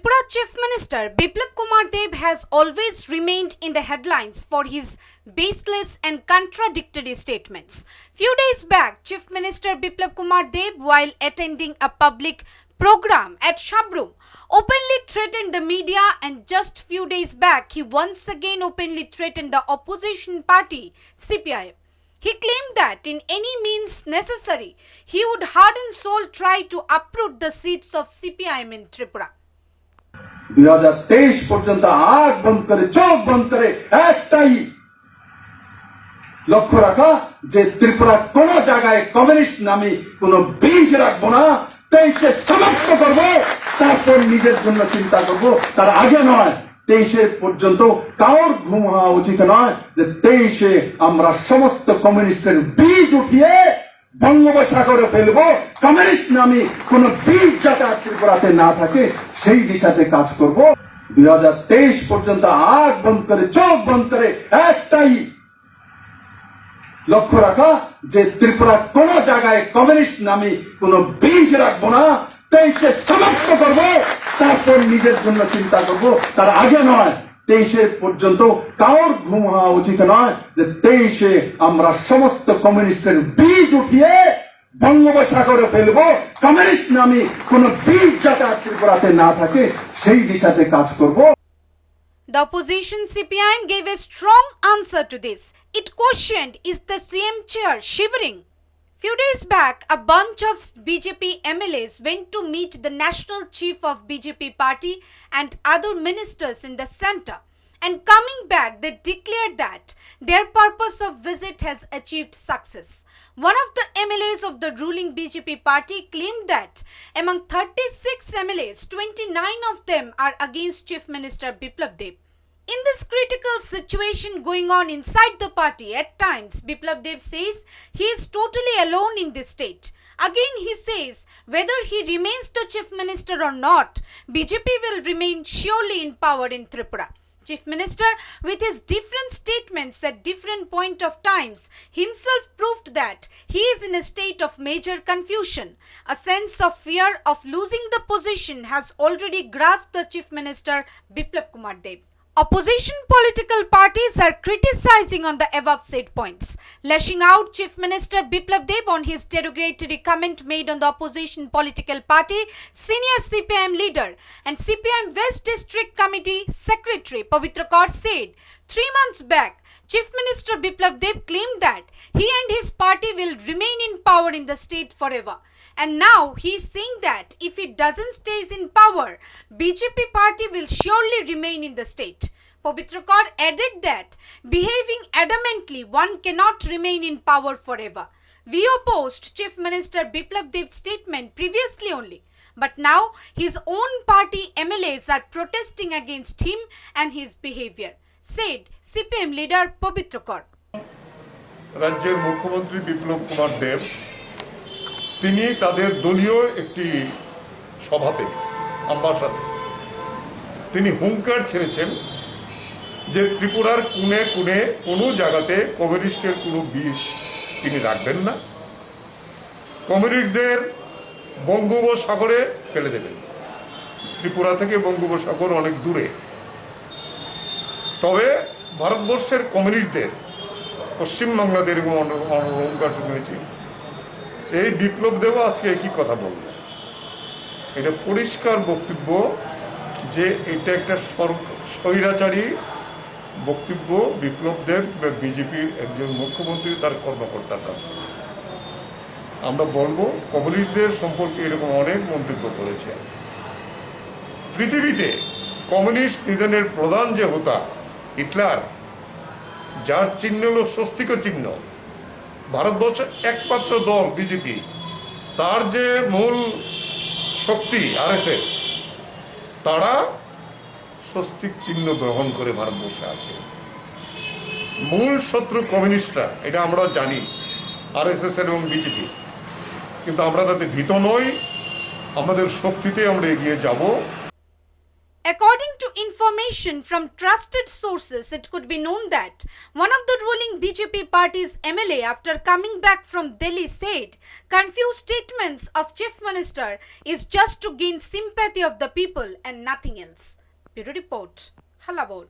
Tripura Chief Minister Biplab Kumar Deb has always remained in the headlines for his baseless and contradictory statements. Few days back, Chief Minister Biplab Kumar Deb, while attending a public program at Shabroom, openly threatened the media, and just few days back, he once again openly threatened the opposition party, CPIM. He claimed that in any means necessary, he would heart and soul try to uproot the seats of CPIM in Tripura. 2023 পর্যন্ত আখ বন্ধ করে চোখ বন্ধ করে একটাই লক্ষ্য রাখা যে ত্রিপুরা কোন জায়গায় কমিউনিস্ট নামে কোন বীজ রাখবো না, 23 সমাপ্ত করবো, তারপর নিজের জন্য চিন্তা করবো, তার আগে নয়। 23 পর্যন্ত কারোর ঘুম হওয়া উচিত নয় যে 23 আমরা সমস্ত কমিউনিস্টের বীজ উঠিয়ে বঙ্গোপসাগরে ফেলবো। কমিউনিস্ট নামে কোন বীজ যাতে ত্রিপুরাতে না থাকে সেই দিশাতে কাজ করব। 2023 পর্যন্ত আখ বন্ধ করে চোখ বন্ধ করে একটাই লক্ষ্য রাখা যে ত্রিপুরা কোন জায়গায় কমিউনিস্ট নামে কোন বীজ রাখবো না, 23 সমাপ্ত করবো, তারপর নিজের জন্য চিন্তা করবো, তার আগে নয়। 23 পর্যন্ত কারোর ঘুম হওয়া উচিত নয় যে 23 আমরা সমস্ত কমিউনিস্টের বীজ উঠিয়ে বঙ্গোপসাগরে ফেলবো। কমিউনিস্ট নামে কোন বীজ যাতে ত্রিপুরাতে না থাকে সেই দিশাতে কাজ করব। The opposition CPIM gave a strong answer to this. It questioned, is the CM chair shivering? Few days back, a bunch of BJP MLAs went to meet the national chief of BJP party and other ministers in the center. And coming back, they declared that their purpose of visit has achieved success. One of the MLAs of the ruling BJP party claimed that among 36 MLAs, 29 of them are against Chief Minister Biplab Deb. In this critical situation going on inside the party, at times Biplab Deb says he is totally alone in this state. Again he says whether he remains the chief minister or not, BJP will remain surely in power in Tripura. Chief Minister, with his different statements at different point of times, himself proved that he is in a state of major confusion. A sense of fear of losing the position has already grasped the Chief Minister Biplab Kumar Deb. Opposition political parties are criticizing on the above said points, lashing out Chief Minister Biplab Deb on his derogatory comment made on the opposition political party, senior CPIM leader and CPIM West District Committee Secretary Pavitra Kaur said 3 months back, Chief Minister Biplab Deb claimed that he and his party will remain in power in the state forever. And now he is saying that if it doesn't stays in power, BJP party will surely remain in the state. Pavitra Kaur added that behaving adamantly, one cannot remain in power forever. We opposed Chief Minister Biplab Deb's statement previously only, but now his own party MLAs are protesting against him and his behavior, said CPM leader Pavitra Kaur. রাজ্যের মুখ্যমন্ত্রী বিপ্লব কুমার দেব তিনি তাদের দলীয় একটি সভাতে আমার সাথে তিনি হুঙ্কার ছেড়েছেন যে ত্রিপুরার কোণে কোণে কোনো জায়গাতে কমিউনিস্টের কোনো বিষ তিনি রাখবেন না, কমিউনিস্টদের বঙ্গোপসাগরে ফেলে দেবেন। ত্রিপুরা থেকে বঙ্গোপসাগর অনেক দূরে, তবে ভারতবর্ষের কমিউনিস্টদের পশ্চিমবাংলাদের এরকম অহংকার শুনেছি। এই বিপ্লব দেব আজকে একই কথা বলল, এটা পরিষ্কার বক্তব্য যে এটা একটা স্বৈরাচারী বক্তব্য বিপ্লব দেব বিজেপির একজন মুখ্যমন্ত্রী তার কর্মকর্তার কাছ থেকে। আমরা বলবো কমিউনিস্টদের সম্পর্কে এরকম অনেক মন্তব্য করেছে। পৃথিবীতে কমিউনিস্ট নিধনের প্রধান যে হোতা হিটলার, যার চিহ্ন হলো স্বস্তিক চিহ্ন, ভারতবর্ষের একমাত্র দল বিজেপি, তার যে মূল শক্তি আরএসএস, তারা স্বস্তিক চিহ্ন বহন করে ভারতবর্ষে আছে। মূল শত্রু কমিউনিস্টরা, এটা আমরা জানি, আরএসএস এবং বিজেপি, কিন্তু আমরা তাতে ভীত নই, আমাদের শক্তিতে আমরা এগিয়ে যাব। According to information from trusted sources, it could be known that one of the ruling BJP party's MLA, after coming back from Delhi, said confused statements of Chief Minister is just to gain sympathy of the people and nothing else. Bureau Report, Halabol.